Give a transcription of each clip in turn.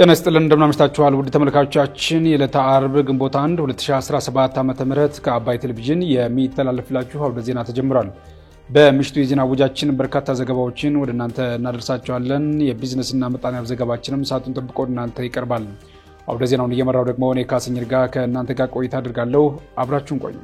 ጤና ይስጥልን እንደምናመሽታችኋል ውድ ተመልካቾቻችን የዕለተ አርብ ግንቦት 1 2017 ዓ.ም ከአባይ ቴሌቪዥን የሚተላለፍላችሁ አውደ ዜና ተጀምሯል። በምሽቱ የዜና ውጃችን በርካታ ዘገባዎችን ወደ እናንተ እናደርሳችኋለን። የቢዝነስና ምጣኔ ሀብት ዘገባችንም ሰዓቱን ጠብቆ እናንተ ይቀርባል። አውደ ዜናውን እየመራው ደግሞ እኔ ካሰኝር ጋር ከእናንተ ጋር ቆይታ አድርጋለሁ። አብራችሁን ቆዩ።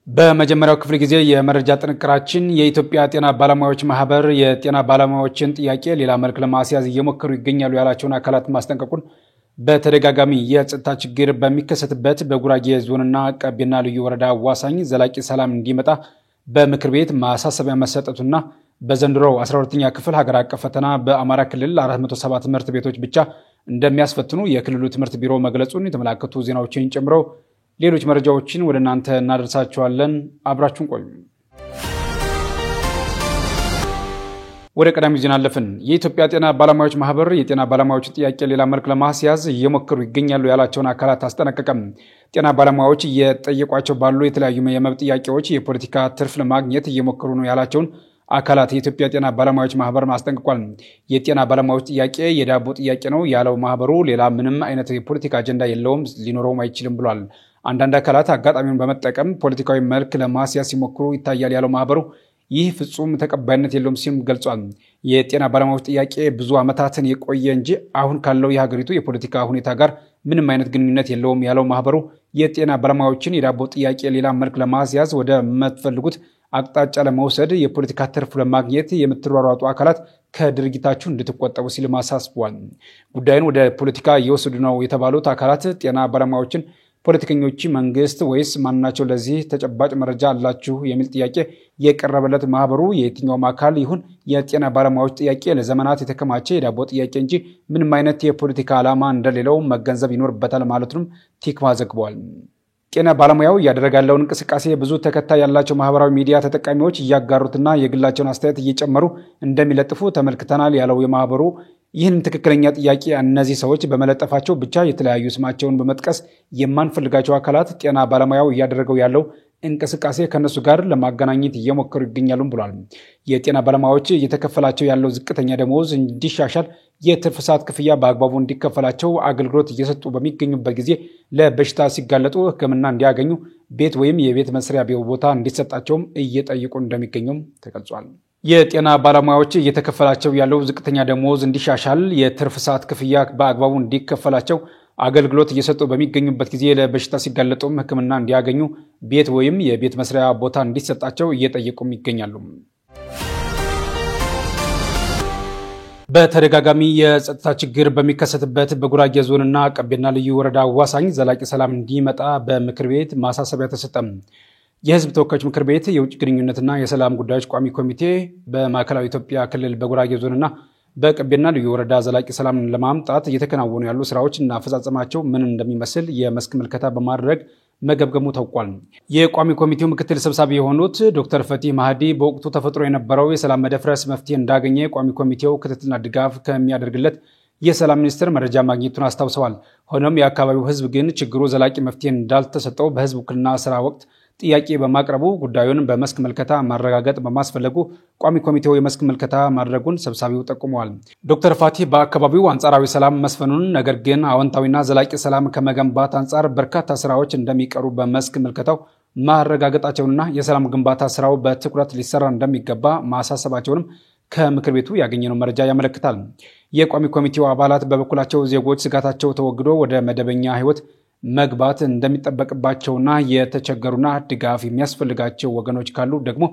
በመጀመሪያው ክፍለ ጊዜ የመረጃ ጥንቅራችን የኢትዮጵያ ጤና ባለሙያዎች ማህበር የጤና ባለሙያዎችን ጥያቄ ሌላ መልክ ለማስያዝ እየሞከሩ ይገኛሉ ያላቸውን አካላት ማስጠንቀቁን በተደጋጋሚ የጸጥታ ችግር በሚከሰትበት በጉራጌ ዞንና ቀቤና ልዩ ወረዳ አዋሳኝ ዘላቂ ሰላም እንዲመጣ በምክር ቤት ማሳሰቢያ መሰጠቱና በዘንድሮው 12ኛ ክፍል ሀገር አቀፍ ፈተና በአማራ ክልል 407 ትምህርት ቤቶች ብቻ እንደሚያስፈትኑ የክልሉ ትምህርት ቢሮ መግለጹን የተመላከቱ ዜናዎችን ጨምሮ ሌሎች መረጃዎችን ወደ እናንተ እናደርሳችኋለን። አብራችሁን ቆዩ። ወደ ቀዳሚው ዜና አለፍን። የኢትዮጵያ ጤና ባለሙያዎች ማህበር የጤና ባለሙያዎች ጥያቄ ሌላ መልክ ለማስያዝ እየሞከሩ ይገኛሉ ያላቸውን አካላት አስጠነቀቀም። ጤና ባለሙያዎች እየጠየቋቸው ባሉ የተለያዩ የመብት ጥያቄዎች የፖለቲካ ትርፍ ለማግኘት እየሞከሩ ነው ያላቸውን አካላት የኢትዮጵያ ጤና ባለሙያዎች ማህበር ማስጠንቀቋል። የጤና ባለሙያዎች ጥያቄ የዳቦ ጥያቄ ነው ያለው ማህበሩ ሌላ ምንም አይነት የፖለቲካ አጀንዳ የለውም ሊኖረውም አይችልም ብሏል። አንዳንድ አካላት አጋጣሚውን በመጠቀም ፖለቲካዊ መልክ ለማስያዝ ሲሞክሩ ይታያል ያለው ማህበሩ ይህ ፍጹም ተቀባይነት የለውም ሲል ገልጿል። የጤና ባለሙያዎች ጥያቄ ብዙ ዓመታትን የቆየ እንጂ አሁን ካለው የሀገሪቱ የፖለቲካ ሁኔታ ጋር ምንም አይነት ግንኙነት የለውም ያለው ማህበሩ የጤና ባለሙያዎችን የዳቦ ጥያቄ ሌላ መልክ ለማስያዝ ወደ መትፈልጉት አቅጣጫ ለመውሰድ የፖለቲካ ትርፍ ለማግኘት የምትሯሯጡ አካላት ከድርጊታችሁ እንድትቆጠቡ ሲል ማሳስቧል። ጉዳዩን ወደ ፖለቲካ እየወሰዱ ነው የተባሉት አካላት ጤና ባለሙያዎችን ፖለቲከኞች መንግስት ወይስ ማናቸው ለዚህ ተጨባጭ መረጃ አላችሁ የሚል ጥያቄ የቀረበለት ማህበሩ የትኛውም አካል ይሁን የጤና ባለሙያዎች ጥያቄ ለዘመናት የተከማቸ የዳቦ ጥያቄ እንጂ ምንም አይነት የፖለቲካ ዓላማ እንደሌለው መገንዘብ ይኖርበታል ማለቱንም ቲክቫህ ዘግቧል። ጤና ባለሙያው እያደረገ ያለውን እንቅስቃሴ ብዙ ተከታይ ያላቸው ማህበራዊ ሚዲያ ተጠቃሚዎች እያጋሩትና የግላቸውን አስተያየት እየጨመሩ እንደሚለጥፉ ተመልክተናል ያለው የማህበሩ ይህን ትክክለኛ ጥያቄ እነዚህ ሰዎች በመለጠፋቸው ብቻ የተለያዩ ስማቸውን በመጥቀስ የማንፈልጋቸው አካላት ጤና ባለሙያው እያደረገው ያለው እንቅስቃሴ ከነሱ ጋር ለማገናኘት እየሞከሩ ይገኛሉ ብሏል። የጤና ባለሙያዎች እየተከፈላቸው ያለው ዝቅተኛ ደሞዝ እንዲሻሻል፣ የትርፍ ሰዓት ክፍያ በአግባቡ እንዲከፈላቸው፣ አገልግሎት እየሰጡ በሚገኙበት ጊዜ ለበሽታ ሲጋለጡ ሕክምና እንዲያገኙ ቤት ወይም የቤት መስሪያ ቦታ እንዲሰጣቸውም እየጠየቁ እንደሚገኙም ተገልጿል። የጤና ባለሙያዎች እየተከፈላቸው ያለው ዝቅተኛ ደሞዝ እንዲሻሻል፣ የትርፍ ሰዓት ክፍያ በአግባቡ እንዲከፈላቸው፣ አገልግሎት እየሰጡ በሚገኙበት ጊዜ ለበሽታ ሲጋለጡም ሕክምና እንዲያገኙ ቤት ወይም የቤት መስሪያ ቦታ እንዲሰጣቸው እየጠየቁም ይገኛሉ። በተደጋጋሚ የጸጥታ ችግር በሚከሰትበት በጉራጌ ዞንና ቀቤና ልዩ ወረዳ አዋሳኝ ዘላቂ ሰላም እንዲመጣ በምክር ቤት ማሳሰቢያ ተሰጠም። የህዝብ ተወካዮች ምክር ቤት የውጭ ግንኙነትና የሰላም ጉዳዮች ቋሚ ኮሚቴ በማዕከላዊ ኢትዮጵያ ክልል በጉራጌ ዞንና በቀቤና ልዩ ወረዳ ዘላቂ ሰላም ለማምጣት እየተከናወኑ ያሉ ስራዎችና አፈጻጸማቸው ምን እንደሚመስል የመስክ ምልከታ በማድረግ መገምገሙ ታውቋል። የቋሚ ኮሚቴው ምክትል ሰብሳቢ የሆኑት ዶክተር ፈቲህ ማህዲ በወቅቱ ተፈጥሮ የነበረው የሰላም መደፍረስ መፍትሄ እንዳገኘ ቋሚ ኮሚቴው ክትትልና ድጋፍ ከሚያደርግለት የሰላም ሚኒስቴር መረጃ ማግኘቱን አስታውሰዋል። ሆኖም የአካባቢው ህዝብ ግን ችግሩ ዘላቂ መፍትሄ እንዳልተሰጠው በህዝብ ውክልና ስራ ወቅት ጥያቄ በማቅረቡ ጉዳዩን በመስክ ምልከታ ማረጋገጥ በማስፈለጉ ቋሚ ኮሚቴው የመስክ ምልከታ ማድረጉን ሰብሳቢው ጠቁመዋል። ዶክተር ፋቲህ በአካባቢው አንጻራዊ ሰላም መስፈኑን ነገር ግን አዎንታዊና ዘላቂ ሰላም ከመገንባት አንጻር በርካታ ስራዎች እንደሚቀሩ በመስክ ምልከታው ማረጋገጣቸውንና የሰላም ግንባታ ስራው በትኩረት ሊሰራ እንደሚገባ ማሳሰባቸውንም ከምክር ቤቱ ያገኘነው መረጃ ያመለክታል። የቋሚ ኮሚቴው አባላት በበኩላቸው ዜጎች ስጋታቸው ተወግዶ ወደ መደበኛ ህይወት መግባት እንደሚጠበቅባቸውና የተቸገሩና ድጋፍ የሚያስፈልጋቸው ወገኖች ካሉ ደግሞ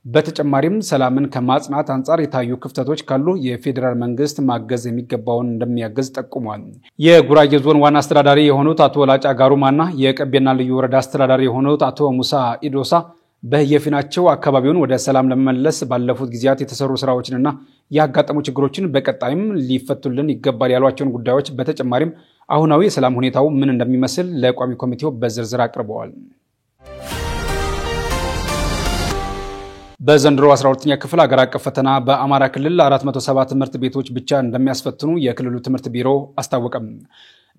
በተጨማሪም ሰላምን ከማጽናት አንጻር የታዩ ክፍተቶች ካሉ የፌዴራል መንግስት ማገዝ የሚገባውን እንደሚያገዝ ጠቁሟል። የጉራጌ ዞን ዋና አስተዳዳሪ የሆኑት አቶ ላጫ ጋሩማና የቀቤና ልዩ ወረዳ አስተዳዳሪ የሆኑት አቶ ሙሳ ኢዶሳ በየፊናቸው አካባቢውን ወደ ሰላም ለመመለስ ባለፉት ጊዜያት የተሰሩ ስራዎችንና ያጋጠሙ ችግሮችን በቀጣይም ሊፈቱልን ይገባል ያሏቸውን ጉዳዮች በተጨማሪም አሁናዊ የሰላም ሁኔታው ምን እንደሚመስል ለቋሚ ኮሚቴው በዝርዝር አቅርበዋል። በዘንድሮ 12ኛ ክፍል ሀገር አቀፍ ፈተና በአማራ ክልል 407 ትምህርት ቤቶች ብቻ እንደሚያስፈትኑ የክልሉ ትምህርት ቢሮ አስታወቀም።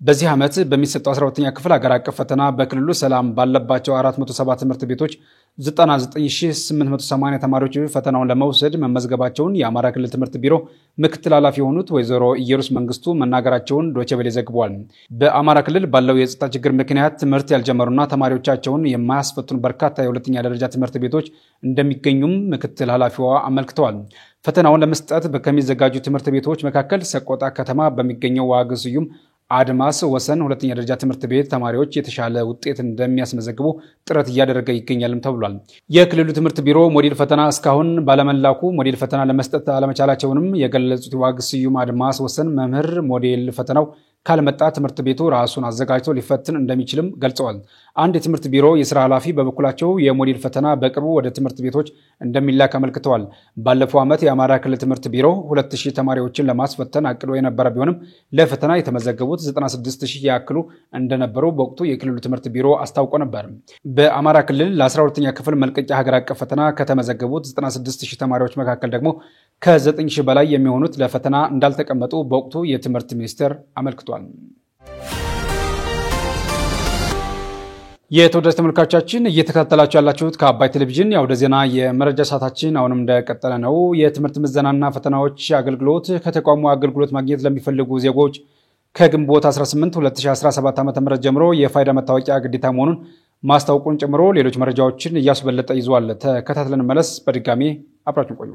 በዚህ ዓመት በሚሰጠው 12ኛ ክፍል ሀገር አቀፍ ፈተና በክልሉ ሰላም ባለባቸው 407 ትምህርት ቤቶች 99880 ተማሪዎች ፈተናውን ለመውሰድ መመዝገባቸውን የአማራ ክልል ትምህርት ቢሮ ምክትል ኃላፊ የሆኑት ወይዘሮ ኢየሩስ መንግስቱ መናገራቸውን ዶቼ ቬለ ዘግቧል። በአማራ ክልል ባለው የጸጥታ ችግር ምክንያት ትምህርት ያልጀመሩና ተማሪዎቻቸውን የማያስፈትኑ በርካታ የሁለተኛ ደረጃ ትምህርት ቤቶች እንደሚገኙም ምክትል ኃላፊዋ አመልክተዋል። ፈተናውን ለመስጠት ከሚዘጋጁ ትምህርት ቤቶች መካከል ሰቆጣ ከተማ በሚገኘው ዋግስዩም አድማስ ወሰን ሁለተኛ ደረጃ ትምህርት ቤት ተማሪዎች የተሻለ ውጤት እንደሚያስመዘግቡ ጥረት እያደረገ ይገኛልም ተብሏል። የክልሉ ትምህርት ቢሮ ሞዴል ፈተና እስካሁን ባለመላኩ ሞዴል ፈተና ለመስጠት አለመቻላቸውንም የገለጹት ዋግስዩም አድማስ ወሰን መምህር ሞዴል ፈተናው ካልመጣ ትምህርት ቤቱ ራሱን አዘጋጅቶ ሊፈትን እንደሚችልም ገልጸዋል። አንድ የትምህርት ቢሮ የሥራ ኃላፊ በበኩላቸው የሞዴል ፈተና በቅርቡ ወደ ትምህርት ቤቶች እንደሚላክ አመልክተዋል። ባለፈው ዓመት የአማራ ክልል ትምህርት ቢሮ 2000 ተማሪዎችን ለማስፈተን አቅዶ የነበረ ቢሆንም ለፈተና የተመዘገቡት 96000 ያክሉ እንደነበሩ በወቅቱ የክልሉ ትምህርት ቢሮ አስታውቆ ነበር። በአማራ ክልል ለ12ኛ ክፍል መልቀቂያ ሀገር አቀፍ ፈተና ከተመዘገቡት 96000 ተማሪዎች መካከል ደግሞ ከ9000 በላይ የሚሆኑት ለፈተና እንዳልተቀመጡ በወቅቱ የትምህርት ሚኒስቴር አመልክቷል። የተወዳጅ ተመልካቾቻችን እየተከታተላችሁ ያላችሁት ከአባይ ቴሌቪዥን የአውደ ዜና የመረጃ ሰዓታችን አሁንም እንደቀጠለ ነው። የትምህርት ምዘናና ፈተናዎች አገልግሎት ከተቋሙ አገልግሎት ማግኘት ለሚፈልጉ ዜጎች ከግንቦት 18 2017 ዓ.ም ጀምሮ የፋይዳ መታወቂያ ግዴታ መሆኑን ማስታወቁን ጨምሮ ሌሎች መረጃዎችን እያስበለጠ ይዟል። ተከታትለን መለስ በድጋሚ አብራችሁን ቆዩ።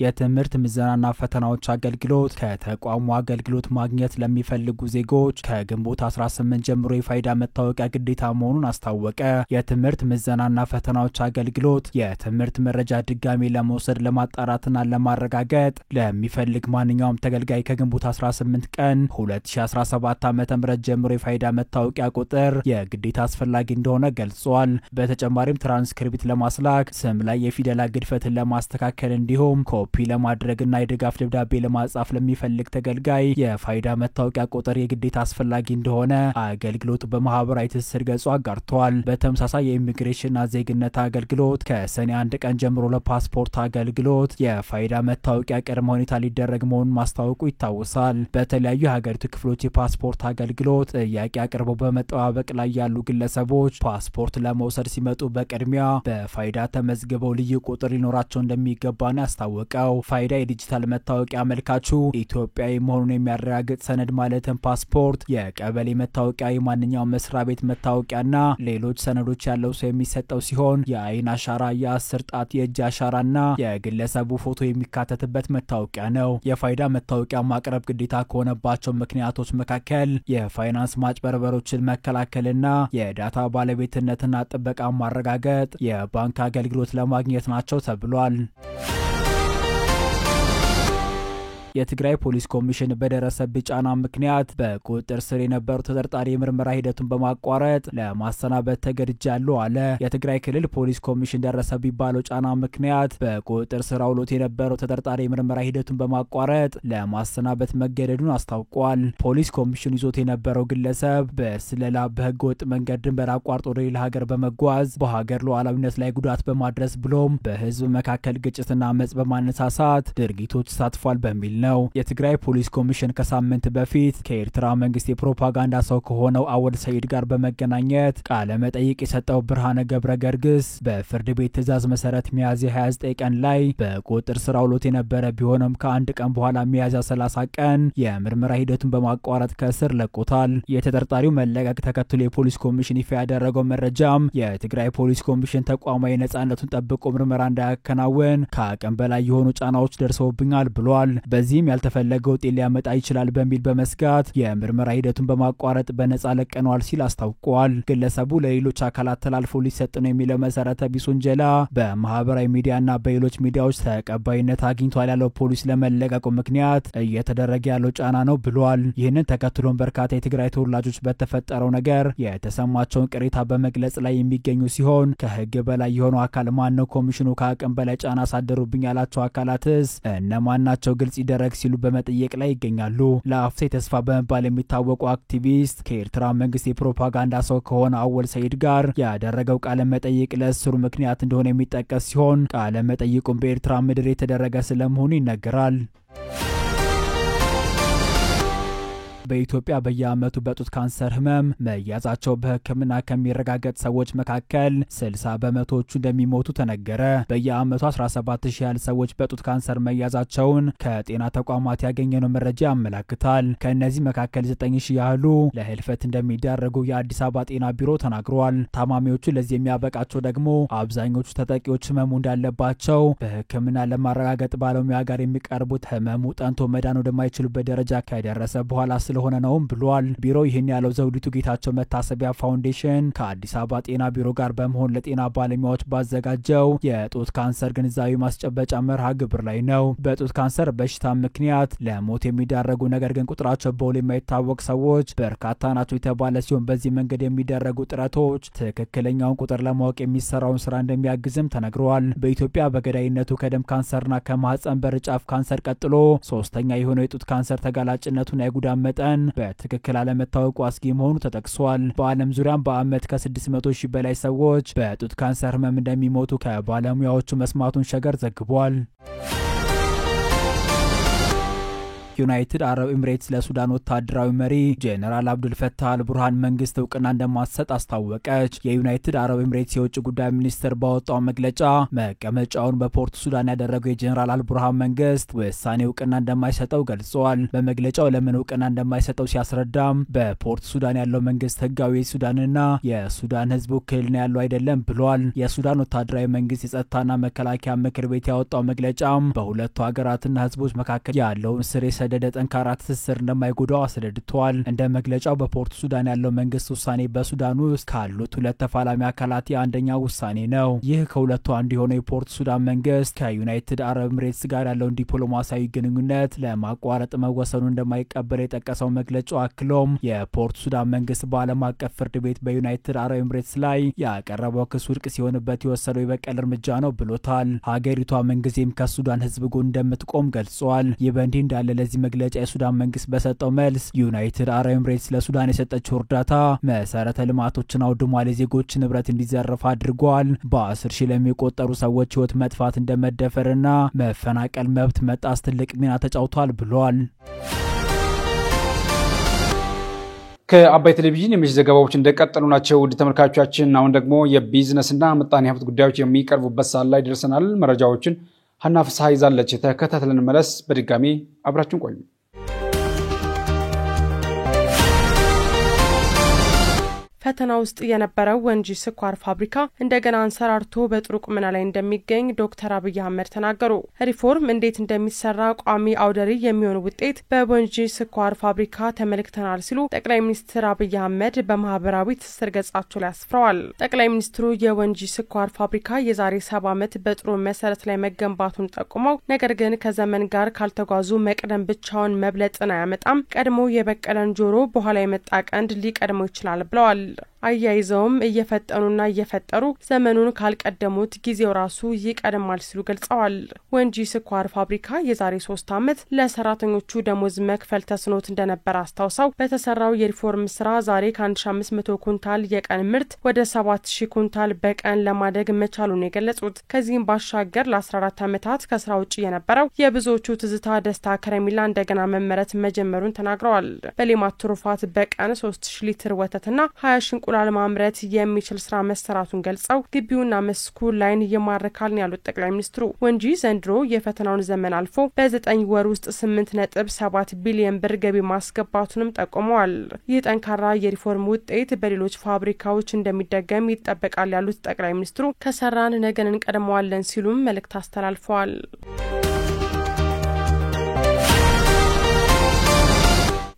የትምህርት ምዘናና ፈተናዎች አገልግሎት ከተቋሙ አገልግሎት ማግኘት ለሚፈልጉ ዜጎች ከግንቦት 18 ጀምሮ የፋይዳ መታወቂያ ግዴታ መሆኑን አስታወቀ። የትምህርት ምዘናና ፈተናዎች አገልግሎት የትምህርት መረጃ ድጋሚ ለመውሰድ ለማጣራትና ለማረጋገጥ ለሚፈልግ ማንኛውም ተገልጋይ ከግንቦት 18 ቀን 2017 ዓ.ም ጀምሮ የፋይዳ መታወቂያ ቁጥር የግዴታ አስፈላጊ እንደሆነ ገልጿል። በተጨማሪም ትራንስክሪፕት ለማስላክ፣ ስም ላይ የፊደላት ግድፈትን ለማስተካከል እንዲሁም ኮፒ ለማድረግና የድጋፍ ደብዳቤ ለማጻፍ ለሚፈልግ ተገልጋይ የፋይዳ መታወቂያ ቁጥር የግዴታ አስፈላጊ እንደሆነ አገልግሎቱ በማህበራዊ ትስስር ገጹ አጋርቷል። በተመሳሳይ የኢሚግሬሽንና ዜግነት አገልግሎት ከሰኔ 1 ቀን ጀምሮ ለፓስፖርት አገልግሎት የፋይዳ መታወቂያ ቅድመ ሁኔታ ሊደረግ መሆኑን ማስታወቁ ይታወሳል። በተለያዩ የሀገሪቱ ክፍሎች የፓስፖርት አገልግሎት ጥያቄ አቅርበው በመጠባበቅ ላይ ያሉ ግለሰቦች ፓስፖርት ለመውሰድ ሲመጡ በቅድሚያ በፋይዳ ተመዝግበው ልዩ ቁጥር ሊኖራቸው እንደሚገባ ነው ያስታወቀው። ፋይዳ የዲጂታል መታወቂያ አመልካቹ ኢትዮጵያዊ መሆኑን የሚያረጋግጥ ሰነድ ማለትም ፓስፖርት፣ የቀበሌ መታወቂያ፣ የማንኛውም መስሪያ ቤት መታወቂያና ሌሎች ሰነዶች ያለው ሰው የሚሰጠው ሲሆን የአይን አሻራ፣ የአስር ጣት የእጅ አሻራና የግለሰቡ ፎቶ የሚካተትበት መታወቂያ ነው። የፋይዳ መታወቂያ ማቅረብ ግዴታ ከሆነባቸው ምክንያቶች መካከል የፋይናንስ ማጭበርበሮችን መከላከልና የዳታ ባለቤትነትና ጥበቃ ማረጋገጥ፣ የባንክ አገልግሎት ለማግኘት ናቸው ተብሏል። የትግራይ ፖሊስ ኮሚሽን በደረሰበት ጫና ምክንያት በቁጥጥር ስር የነበሩ ተጠርጣሪ የምርመራ ሂደቱን በማቋረጥ ለማሰናበት ተገድጃለሁ አለ። የትግራይ ክልል ፖሊስ ኮሚሽን ደረሰ ቢባለው ጫና ምክንያት በቁጥጥር ስር አውሎት የነበረው ተጠርጣሪ የምርመራ ሂደቱን በማቋረጥ ለማሰናበት መገደዱን አስታውቋል። ፖሊስ ኮሚሽን ይዞት የነበረው ግለሰብ በስለላ በህገ ወጥ መንገድ ድንበር አቋርጦ ወደ ሌላ ሀገር በመጓዝ በሀገር ሉዓላዊነት ላይ ጉዳት በማድረስ ብሎም በህዝብ መካከል ግጭትና አመጽ በማነሳሳት ድርጊቶች ተሳትፏል በሚል ነው። የትግራይ ፖሊስ ኮሚሽን ከሳምንት በፊት ከኤርትራ መንግስት የፕሮፓጋንዳ ሰው ከሆነው አወል ሰይድ ጋር በመገናኘት ቃለ መጠይቅ የሰጠው ብርሃነ ገብረ ገርግስ በፍርድ ቤት ትዕዛዝ መሰረት ሚያዝያ 29 ቀን ላይ በቁጥጥር ስር አውሎት የነበረ ቢሆንም ከአንድ ቀን በኋላ ሚያዝያ 30 ቀን የምርመራ ሂደቱን በማቋረጥ ከእስር ለቆታል። የተጠርጣሪው መለቀቅ ተከትሎ የፖሊስ ኮሚሽን ይፋ ያደረገው መረጃም የትግራይ ፖሊስ ኮሚሽን ተቋማዊ ነጻነቱን ጠብቆ ምርመራ እንዳያከናውን ከአቅም በላይ የሆኑ ጫናዎች ደርሰውብኛል ብሏል። በዚህም ያልተፈለገ ውጤት ሊያመጣ ይችላል በሚል በመስጋት የምርመራ ሂደቱን በማቋረጥ በነጻ ለቀነዋል ሲል አስታውቋል። ግለሰቡ ለሌሎች አካላት ተላልፎ ሊሰጥ ነው የሚለው መሰረተ ቢስ ወንጀላ በማህበራዊ ሚዲያና በሌሎች ሚዲያዎች ተቀባይነት አግኝቷል ያለው ፖሊስ ለመለቀቁ ምክንያት እየተደረገ ያለው ጫና ነው ብሏል። ይህንን ተከትሎም በርካታ የትግራይ ተወላጆች በተፈጠረው ነገር የተሰማቸውን ቅሬታ በመግለጽ ላይ የሚገኙ ሲሆን ከህግ በላይ የሆነው አካል ማን ነው? ኮሚሽኑ ከአቅም በላይ ጫና አሳደሩብኝ ያላቸው አካላትስ እነማን ናቸው? ግልጽ ይደረግ ሲሉ በመጠየቅ ላይ ይገኛሉ። ለአፍሴ ተስፋ በመባል የሚታወቁ አክቲቪስት ከኤርትራ መንግስት የፕሮፓጋንዳ ሰው ከሆነ አወል ሰይድ ጋር ያደረገው ቃለ መጠይቅ ለእስሩ ምክንያት እንደሆነ የሚጠቀስ ሲሆን ቃለ መጠይቁን በኤርትራ ምድር የተደረገ ስለመሆኑ ይነገራል። በኢትዮጵያ በየዓመቱ በጡት ካንሰር ህመም መያዛቸው በሕክምና ከሚረጋገጥ ሰዎች መካከል 60 በመቶዎቹ እንደሚሞቱ ተነገረ። በየዓመቱ 17000 ያህል ሰዎች በጡት ካንሰር መያዛቸውን ከጤና ተቋማት ያገኘነው መረጃ ያመለክታል። ከእነዚህ መካከል 9000 ያህሉ ለህልፈት እንደሚዳረጉ የአዲስ አበባ ጤና ቢሮ ተናግሯል። ታማሚዎቹ ለዚህ የሚያበቃቸው ደግሞ አብዛኞቹ ተጠቂዎች ህመሙ እንዳለባቸው በሕክምና ለማረጋገጥ ባለሙያ ጋር የሚቀርቡት ህመሙ ጠንቶ መዳን ወደማይችሉበት ደረጃ ከደረሰ በኋላ ስለሆነ ነው ብሏል። ቢሮ ይህን ያለው ዘውዲቱ ጌታቸው መታሰቢያ ፋውንዴሽን ከአዲስ አበባ ጤና ቢሮ ጋር በመሆን ለጤና ባለሙያዎች ባዘጋጀው የጡት ካንሰር ግንዛቤ ማስጨበጫ መርሃ ግብር ላይ ነው። በጡት ካንሰር በሽታ ምክንያት ለሞት የሚዳረጉ ነገር ግን ቁጥራቸው በውል የማይታወቅ ሰዎች በርካታ ናቸው የተባለ ሲሆን በዚህ መንገድ የሚደረጉ ጥረቶች ትክክለኛውን ቁጥር ለማወቅ የሚሰራውን ስራ እንደሚያግዝም ተነግሯል። በኢትዮጵያ በገዳይነቱ ከደም ካንሰርና ከማህፀን በር ጫፍ ካንሰር ቀጥሎ ሶስተኛ የሆነው የጡት ካንሰር ተጋላጭነቱና የጉዳት መጠን በትክክል አለመታወቁ አስጊ መሆኑ ተጠቅሷል። በዓለም ዙሪያም በአመት ከ600,000 በላይ ሰዎች በጡት ካንሰር ህመም እንደሚሞቱ ከባለሙያዎቹ መስማቱን ሸገር ዘግቧል። ዩናይትድ አረብ ኤምሬትስ ለሱዳን ወታደራዊ መሪ ጄኔራል አብዱል ፈታህ አልቡርሃን መንግስት እውቅና እንደማትሰጥ አስታወቀች። የዩናይትድ አረብ ኤምሬትስ የውጭ ጉዳይ ሚኒስትር ባወጣው መግለጫ መቀመጫውን በፖርት ሱዳን ያደረገው የጄኔራል አልቡርሃን መንግስት ውሳኔ እውቅና እንደማይሰጠው ገልጿል። በመግለጫው ለምን እውቅና እንደማይሰጠው ሲያስረዳም በፖርት ሱዳን ያለው መንግስት ህጋዊ የሱዳንና የሱዳን ህዝብ ውክልና ያለው አይደለም ብሏል። የሱዳን ወታደራዊ መንግስት የጸጥታና መከላከያ ምክር ቤት ያወጣው መግለጫም በሁለቱ ሀገራትና ህዝቦች መካከል ያለውን ስር የሰደደ ጠንካራ ትስስር እንደማይጎዳው አስረድቷል። እንደ መግለጫው በፖርት ሱዳን ያለው መንግስት ውሳኔ በሱዳን ውስጥ ካሉት ሁለት ተፋላሚ አካላት የአንደኛው ውሳኔ ነው። ይህ ከሁለቱ አንዱ የሆነው የፖርት ሱዳን መንግስት ከዩናይትድ አረብ ኤምሬትስ ጋር ያለውን ዲፕሎማሲያዊ ግንኙነት ለማቋረጥ መወሰኑ እንደማይቀበል የጠቀሰው መግለጫው አክሎም የፖርት ሱዳን መንግስት በዓለም አቀፍ ፍርድ ቤት በዩናይትድ አረብ ኤምሬትስ ላይ ያቀረበው ክስ ውድቅ ሲሆንበት የወሰደው የበቀል እርምጃ ነው ብሎታል። ሀገሪቷ ምንጊዜም ከሱዳን ህዝብ ጎን እንደምትቆም ገልጿል። ይህ በእንዲህ እንዳለ ለዚህ መግለጫ የሱዳን መንግስት በሰጠው መልስ ዩናይትድ አረብ ኤምሬትስ ለሱዳን የሰጠችው እርዳታ መሰረተ ልማቶችን አውድሟል፣ የዜጎች ንብረት እንዲዘረፍ አድርጓል፣ በ10 ሺህ ለሚቆጠሩ ሰዎች ህይወት መጥፋት እንደመደፈርና መፈናቀል መብት መጣስ ትልቅ ሚና ተጫውቷል ብሏል። ከአባይ ቴሌቪዥን የምሽት ዘገባዎች እንደቀጠሉ ናቸው። ውድ ተመልካቾቻችን አሁን ደግሞ የቢዝነስና ምጣኔ ሀብት ጉዳዮች የሚቀርቡበት ሰዓት ላይ ደርሰናል። መረጃዎችን ሀና ፍስሐ ይዛለች። ተከታትለን መለስ። በድጋሚ አብራችሁን ቆዩ። ፈተና ውስጥ የነበረው ወንጂ ስኳር ፋብሪካ እንደገና አንሰራርቶ በጥሩ ቁመና ላይ እንደሚገኝ ዶክተር አብይ አህመድ ተናገሩ። ሪፎርም እንዴት እንደሚሰራ ቋሚ አውደሪ የሚሆን ውጤት በወንጂ ስኳር ፋብሪካ ተመልክተናል ሲሉ ጠቅላይ ሚኒስትር አብይ አህመድ በማህበራዊ ትስስር ገጻቸው ላይ አስፍረዋል። ጠቅላይ ሚኒስትሩ የወንጂ ስኳር ፋብሪካ የዛሬ 70 ዓመት በጥሩ መሰረት ላይ መገንባቱን ጠቁመው ነገር ግን ከዘመን ጋር ካልተጓዙ መቅደም ብቻውን መብለጥን አያመጣም፣ ቀድሞ የበቀለን ጆሮ በኋላ የመጣ ቀንድ ሊቀድመው ይችላል ብለዋል። አያይዘውም እየፈጠኑና እየፈጠሩ ዘመኑን ካልቀደሙት ጊዜው ራሱ ይቀድማል ሲሉ ገልጸዋል። ወንጂ ስኳር ፋብሪካ የዛሬ 3 ዓመት ለሰራተኞቹ ደሞዝ መክፈል ተስኖት እንደነበር አስታውሰው በተሰራው የሪፎርም ስራ ዛሬ ከ1500 ኩንታል የቀን ምርት ወደ 7000 ኩንታል በቀን ለማደግ መቻሉን የገለጹት ከዚህም ባሻገር ለ14 ዓመታት ከስራ ውጪ የነበረው የብዙዎቹ ትዝታ ደስታ ከረሜላ እንደገና መመረት መጀመሩን ተናግረዋል። በሌማት ትሩፋት በቀን 3000 ሊትር ወተትና 20 እንቁላል ማምረት የሚችል ስራ መሰራቱን ገልጸው ግቢውና መስኩ ላይን ይማርካል ያሉት ጠቅላይ ሚኒስትሩ ወንጂ ዘንድሮ የፈተናውን ዘመን አልፎ በ9 ወር ውስጥ 8.7 ቢሊዮን ብር ገቢ ማስገባቱንም ጠቁመዋል። ይህ ጠንካራ የሪፎርም ውጤት በሌሎች ፋብሪካዎች እንደሚደገም ይጠበቃል ያሉት ጠቅላይ ሚኒስትሩ ከሰራን ነገን እንቀድመዋለን ሲሉም መልእክት አስተላልፈዋል።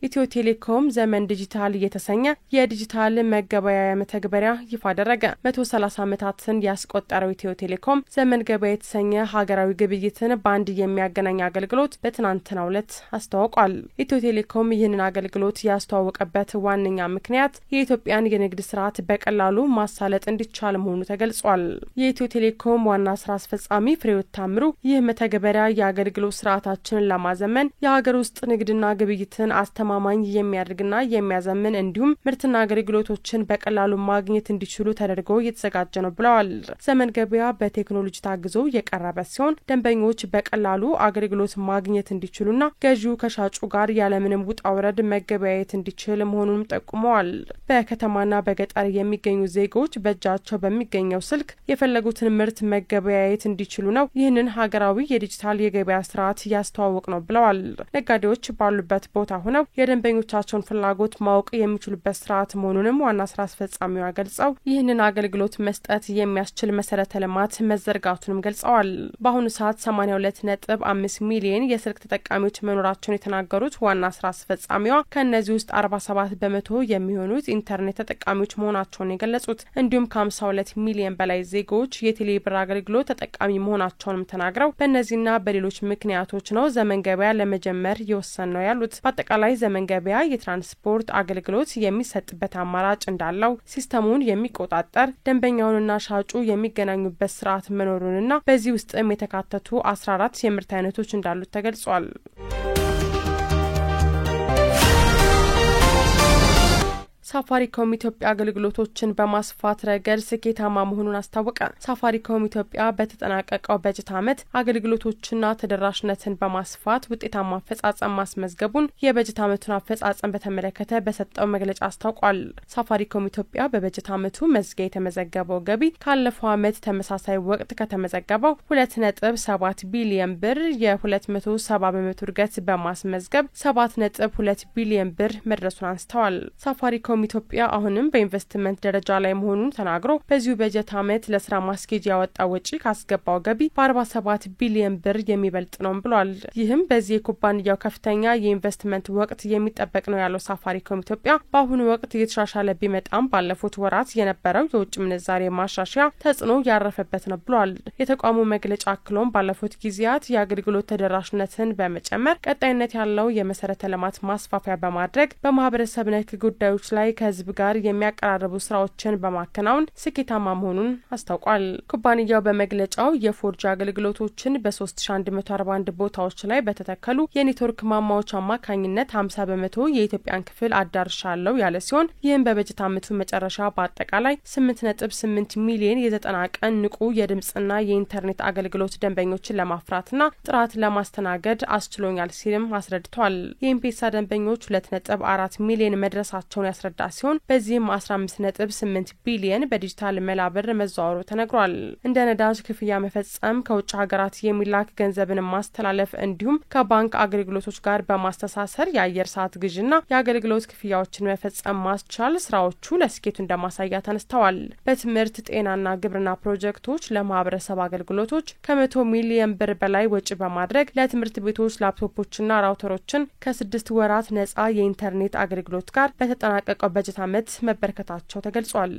ኢትዮ ቴሌኮም ዘመን ዲጂታል የተሰኘ የዲጂታል መገበያያ መተግበሪያ ይፋ አደረገ። 130 ዓመታትን ያስቆጠረው ኢትዮ ቴሌኮም ዘመን ገበያ የተሰኘ ሀገራዊ ግብይትን በአንድ የሚያገናኝ አገልግሎት በትናንትናው ዕለት አስተዋውቋል። ኢትዮ ቴሌኮም ይህንን አገልግሎት ያስተዋወቀበት ዋነኛ ምክንያት የኢትዮጵያን የንግድ ስርዓት በቀላሉ ማሳለጥ እንዲቻል መሆኑ ተገልጿል። የኢትዮ ቴሌኮም ዋና ስራ አስፈጻሚ ፍሬህይወት ታምሩ ይህ መተግበሪያ የአገልግሎት ስርዓታችንን ለማዘመን የሀገር ውስጥ ንግድና ግብይትን አስተማ አስተማማኝ የሚያደርግና የሚያዘምን እንዲሁም ምርትና አገልግሎቶችን በቀላሉ ማግኘት እንዲችሉ ተደርጎ እየተዘጋጀ ነው ብለዋል። ዘመን ገበያ በቴክኖሎጂ ታግዞ የቀረበ ሲሆን ደንበኞች በቀላሉ አገልግሎት ማግኘት እንዲችሉና ገዢው ከሻጩ ጋር ያለምንም ውጣ ውረድ መገበያየት እንዲችል መሆኑንም ጠቁመዋል። በከተማና በገጠር የሚገኙ ዜጎች በእጃቸው በሚገኘው ስልክ የፈለጉትን ምርት መገበያየት እንዲችሉ ነው ይህንን ሀገራዊ የዲጂታል የገበያ ስርዓት ያስተዋወቅ ነው ብለዋል። ነጋዴዎች ባሉበት ቦታ ሆነው የደንበኞቻቸውን ፍላጎት ማወቅ የሚችሉበት ስርዓት መሆኑንም ዋና ስራ አስፈጻሚዋ ገልጸው ይህንን አገልግሎት መስጠት የሚያስችል መሰረተ ልማት መዘርጋቱንም ገልጸዋል። በአሁኑ ሰዓት 82.5 ሚሊዮን የስልክ ተጠቃሚዎች መኖራቸውን የተናገሩት ዋና ስራ አስፈጻሚዋ ከእነዚህ ውስጥ 47 በመቶ የሚሆኑት ኢንተርኔት ተጠቃሚዎች መሆናቸውን የገለጹት እንዲሁም ከ52 ሚሊዮን በላይ ዜጎች የቴሌብር አገልግሎት ተጠቃሚ መሆናቸውንም ተናግረው በእነዚህና በሌሎች ምክንያቶች ነው ዘመን ገበያ ለመጀመር የወሰን ነው ያሉት። በአጠቃላይ ዘመን ገበያ የትራንስፖርት አገልግሎት የሚሰጥበት አማራጭ እንዳለው ሲስተሙን የሚቆጣጠር ደንበኛውንና ሻጩ የሚገናኙበት ስርዓት መኖሩንና በዚህ ውስጥም የተካተቱ 14 የምርት አይነቶች እንዳሉት ተገልጿል። ሳፋሪኮም ኢትዮጵያ አገልግሎቶችን በማስፋት ረገድ ስኬታማ መሆኑን አስታወቀ። ሳፋሪኮም ኢትዮጵያ በተጠናቀቀው በጀት ዓመት አገልግሎቶችና ተደራሽነትን በማስፋት ውጤታማ አፈጻጸም ማስመዝገቡን የበጀት ዓመቱን አፈጻጸም በተመለከተ በሰጠው መግለጫ አስታውቋል። ሳፋሪኮም ኢትዮጵያ በበጀት ዓመቱ መዝጊያ የተመዘገበው ገቢ ካለፈው ዓመት ተመሳሳይ ወቅት ከተመዘገበው 2.7 ቢሊዮን ብር የ270 በመቶ እድገት በማስመዝገብ 7.2 ቢሊዮን ብር መድረሱን አንስተዋል። ሳፋሪኮም ኢትዮጵያ አሁንም በኢንቨስትመንት ደረጃ ላይ መሆኑን ተናግሮ በዚሁ በጀት ዓመት ለስራ ማስኬጅ ያወጣው ወጪ ካስገባው ገቢ በ47 ቢሊዮን ብር የሚበልጥ ነው ብሏል። ይህም በዚህ የኩባንያው ከፍተኛ የኢንቨስትመንት ወቅት የሚጠበቅ ነው ያለው ሳፋሪኮም ኢትዮጵያ በአሁኑ ወቅት እየተሻሻለ ቢመጣም ባለፉት ወራት የነበረው የውጭ ምንዛሬ ማሻሻያ ተጽዕኖ ያረፈበት ነው ብሏል። የተቋሙ መግለጫ አክሎም ባለፉት ጊዜያት የአገልግሎት ተደራሽነትን በመጨመር ቀጣይነት ያለው የመሰረተ ልማት ማስፋፊያ በማድረግ በማህበረሰብ ነክ ጉዳዮች ላይ ከህዝብ ጋር የሚያቀራርቡ ስራዎችን በማከናወን ስኬታማ መሆኑን አስታውቋል። ኩባንያው በመግለጫው የፎርጂ አገልግሎቶችን በ3141 ቦታዎች ላይ በተተከሉ የኔትወርክ ማማዎች አማካኝነት 50 በመቶ የኢትዮጵያን ክፍል አዳርሻለሁ ያለ ሲሆን ይህም በበጀት ዓመቱ መጨረሻ በአጠቃላይ 8.8 ሚሊዮን የ90 ቀን ንቁ የድምጽና የኢንተርኔት አገልግሎት ደንበኞችን ለማፍራትና ጥራት ለማስተናገድ አስችሎኛል ሲልም አስረድቷል። የኤምፔሳ ደንበኞች 2.4 ሚሊዮን መድረሳቸውን ያስረዳ ሲሆን በዚህም 15.8 ቢሊዮን በዲጂታል መላ ብር መዘዋወሩ ተነግሯል። እንደ ነዳጅ ክፍያ መፈጸም፣ ከውጭ ሀገራት የሚላክ ገንዘብን ማስተላለፍ እንዲሁም ከባንክ አገልግሎቶች ጋር በማስተሳሰር የአየር ሰዓት ግዥና የአገልግሎት ክፍያዎችን መፈጸም ማስቻል ስራዎቹ ለስኬቱ እንደማሳያ ተነስተዋል። በትምህርት ጤናና ግብርና ፕሮጀክቶች ለማህበረሰብ አገልግሎቶች ከ100 ሚሊዮን ብር በላይ ወጪ በማድረግ ለትምህርት ቤቶች ላፕቶፖችና ራውተሮችን ከ6 ወራት ነጻ የኢንተርኔት አገልግሎት ጋር በተጠናቀቀው በጀት ዓመት መበርከታቸው ተገልጿል።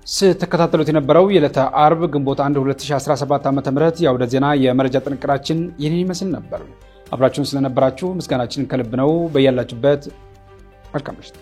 ስትከታተሉት የነበረው የዕለተ አርብ ግንቦት 1 2017 ዓ.ም የአውደ ዜና የመረጃ ጥንቅራችን ይህንን ይመስል ነበር። አብራችሁን ስለነበራችሁ ምስጋናችን ከልብ ነው። በያላችሁበት መልካም ምሽት።